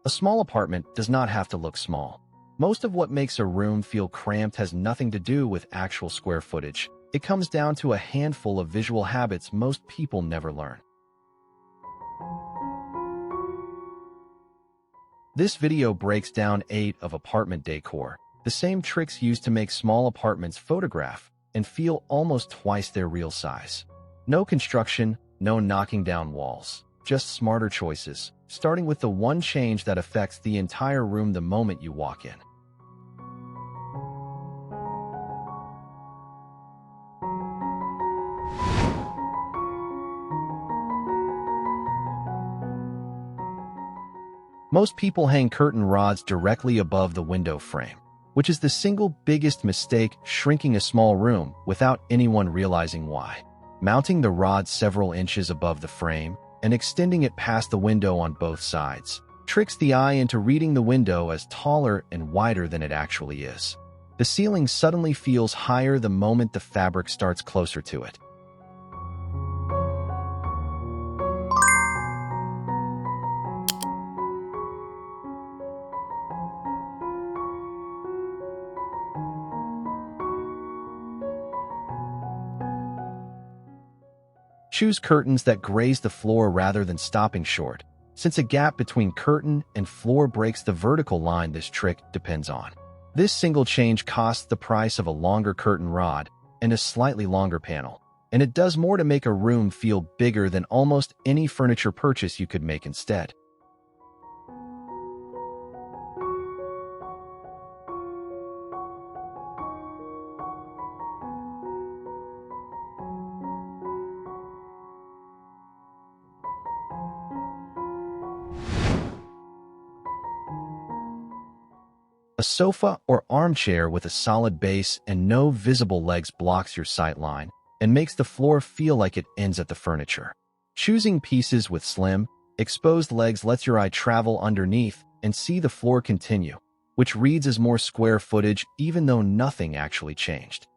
A small apartment does not have to look small. Most of what makes a room feel cramped has nothing to do with actual square footage. It comes down to a handful of visual habits most people never learn. This video breaks down 8 of apartment decor, the same tricks used to make small apartments photograph and feel almost twice their real size. No construction, no knocking down walls, just smarter choices, starting with the one change that affects the entire room the moment you walk in. Most people hang curtain rods directly above the window frame, which is the single biggest mistake, shrinking a small room without anyone realizing why. Mounting the rod several inches above the frame and extending it past the window on both sides tricks the eye into reading the window as taller and wider than it actually is. The ceiling suddenly feels higher the moment the fabric starts closer to it. Choose curtains that graze the floor rather than stopping short, since a gap between curtain and floor breaks the vertical line this trick depends on. This single change costs the price of a longer curtain rod and a slightly longer panel, and it does more to make a room feel bigger than almost any furniture purchase you could make instead. A sofa or armchair with a solid base and no visible legs blocks your sight line and makes the floor feel like it ends at the furniture. Choosing pieces with slim, exposed legs lets your eye travel underneath and see the floor continue, which reads as more square footage even though nothing actually changed.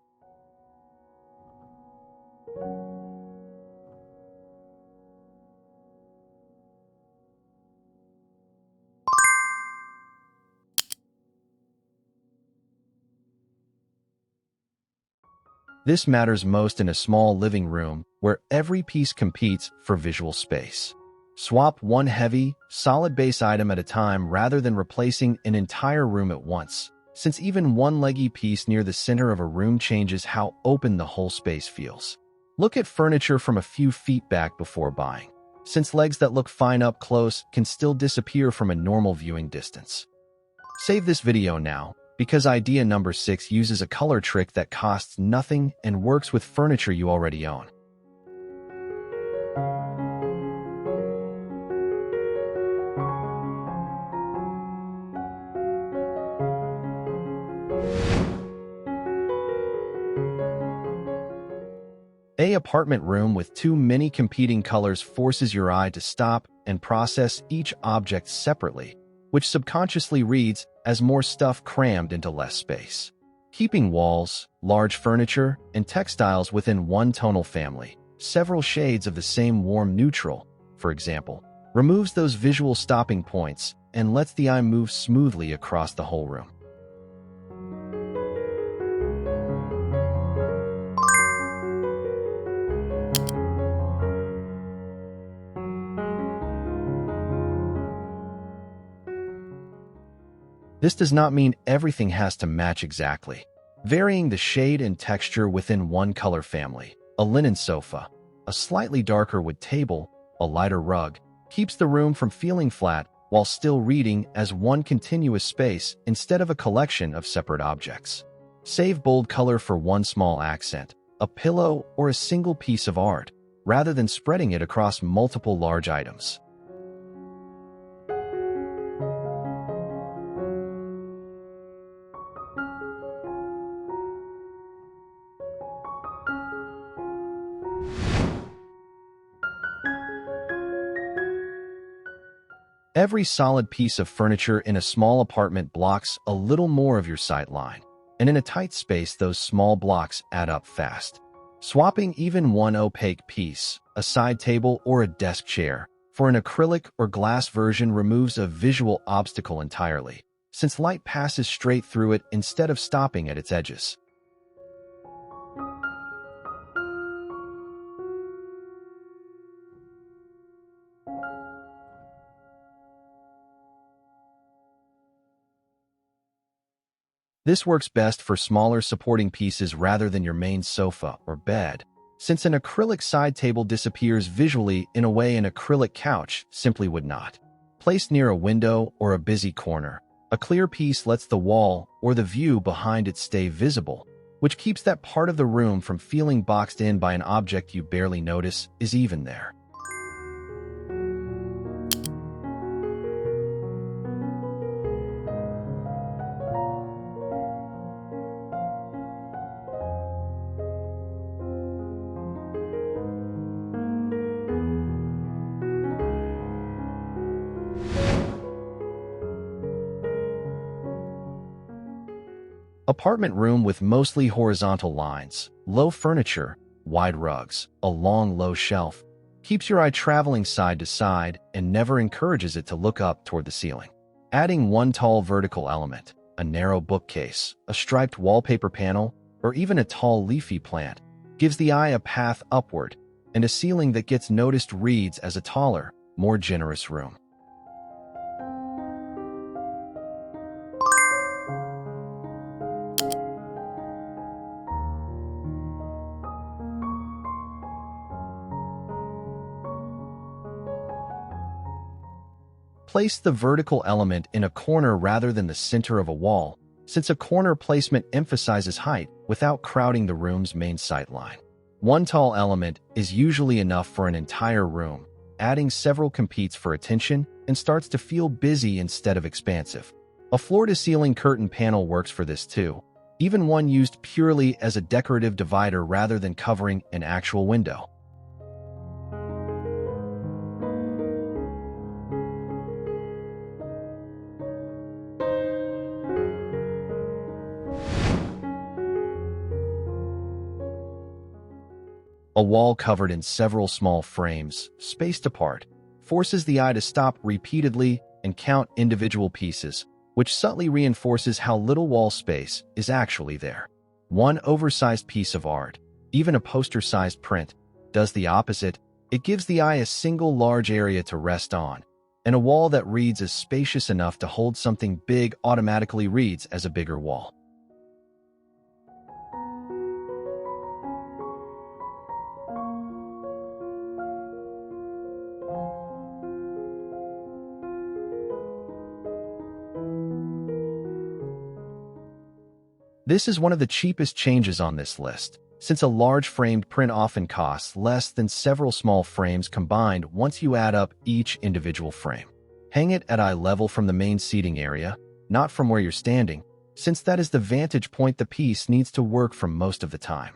This matters most in a small living room where every piece competes for visual space. Swap one heavy, solid base item at a time rather than replacing an entire room at once, since even one leggy piece near the center of a room changes how open the whole space feels. Look at furniture from a few feet back before buying, since legs that look fine up close can still disappear from a normal viewing distance. Save this video now, because idea number 6 uses a color trick that costs nothing and works with furniture you already own. An apartment room with too many competing colors forces your eye to stop and process each object separately, which subconsciously reads as more stuff crammed into less space. Keeping walls, large furniture, and textiles within one tonal family, several shades of the same warm neutral, for example, removes those visual stopping points and lets the eye move smoothly across the whole room. This does not mean everything has to match exactly. Varying the shade and texture within one color family, a linen sofa, a slightly darker wood table, a lighter rug, keeps the room from feeling flat while still reading as one continuous space instead of a collection of separate objects. Save bold color for one small accent, a pillow, or a single piece of art, rather than spreading it across multiple large items. Every solid piece of furniture in a small apartment blocks a little more of your sight line, and in a tight space those small blocks add up fast. Swapping even one opaque piece, a side table or a desk chair, for an acrylic or glass version removes a visual obstacle entirely, since light passes straight through it instead of stopping at its edges. This works best for smaller supporting pieces rather than your main sofa or bed, since an acrylic side table disappears visually in a way an acrylic couch simply would not. Placed near a window or a busy corner, a clear piece lets the wall or the view behind it stay visible, which keeps that part of the room from feeling boxed in by an object you barely notice is even there. Apartment room with mostly horizontal lines, low furniture, wide rugs, a long low shelf, keeps your eye traveling side to side and never encourages it to look up toward the ceiling. Adding one tall vertical element, a narrow bookcase, a striped wallpaper panel, or even a tall leafy plant, gives the eye a path upward, and a ceiling that gets noticed reads as a taller, more generous room. Place the vertical element in a corner rather than the center of a wall, since a corner placement emphasizes height without crowding the room's main sight line. One tall element is usually enough for an entire room. Adding several competes for attention and starts to feel busy instead of expansive. A floor-to-ceiling curtain panel works for this too, even one used purely as a decorative divider rather than covering an actual window. A wall covered in several small frames, spaced apart, forces the eye to stop repeatedly and count individual pieces, which subtly reinforces how little wall space is actually there. One oversized piece of art, even a poster-sized print, does the opposite. It gives the eye a single large area to rest on, and a wall that reads is spacious enough to hold something big automatically reads as a bigger wall. This is one of the cheapest changes on this list, since a large framed print often costs less than several small frames combined once you add up each individual frame. Hang it at eye level from the main seating area, not from where you're standing, since that is the vantage point the piece needs to work from most of the time.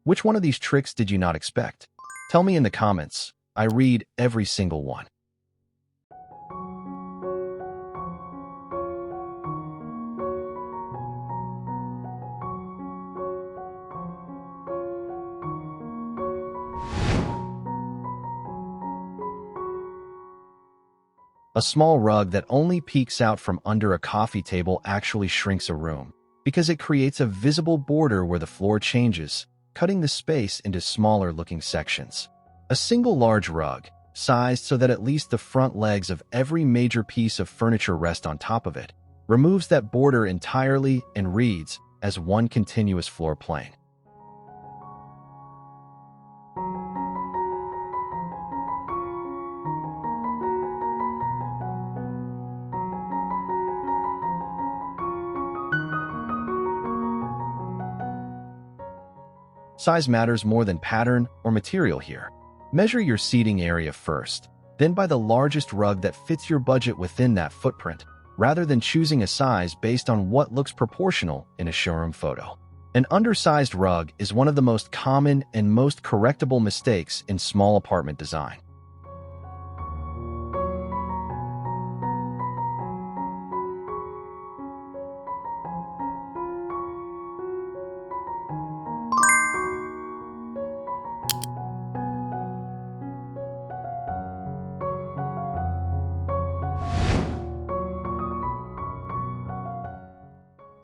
Which one of these tricks did you not expect? Tell me in the comments. I read every single one. A small rug that only peeks out from under a coffee table actually shrinks a room, because it creates a visible border where the floor changes, cutting the space into smaller-looking sections. A single large rug, sized so that at least the front legs of every major piece of furniture rest on top of it, removes that border entirely and reads as one continuous floor plane. Size matters more than pattern or material here. Measure your seating area first, then buy the largest rug that fits your budget within that footprint, rather than choosing a size based on what looks proportional in a showroom photo. An undersized rug is one of the most common and most correctable mistakes in small apartment design.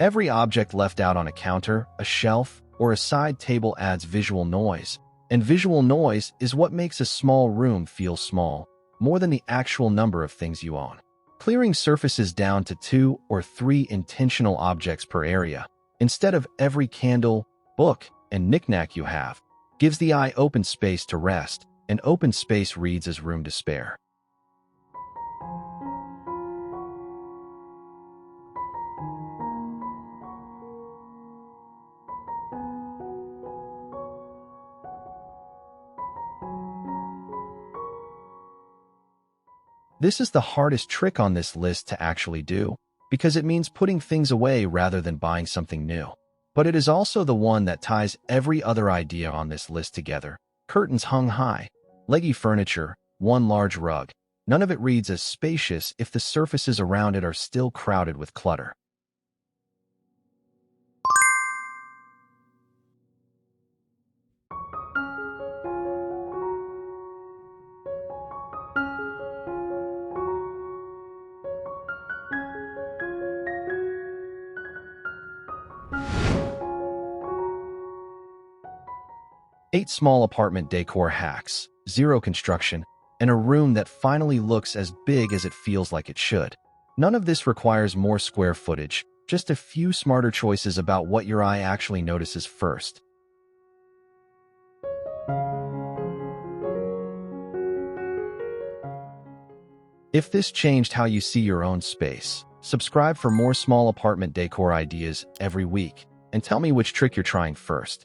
Every object left out on a counter, a shelf, or a side table adds visual noise, and visual noise is what makes a small room feel small, more than the actual number of things you own. Clearing surfaces down to 2 or 3 intentional objects per area, instead of every candle, book, and knickknack you have, gives the eye open space to rest, and open space reads as room to spare. This is the hardest trick on this list to actually do, because it means putting things away rather than buying something new. But it is also the one that ties every other idea on this list together. Curtains hung high, leggy furniture, one large rug. None of it reads as spacious if the surfaces around it are still crowded with clutter. Eight small apartment decor hacks, 0 construction, and a room that finally looks as big as it feels like it should. None of this requires more square footage, just a few smarter choices about what your eye actually notices first. If this changed how you see your own space, subscribe for more small apartment decor ideas every week, and tell me which trick you're trying first.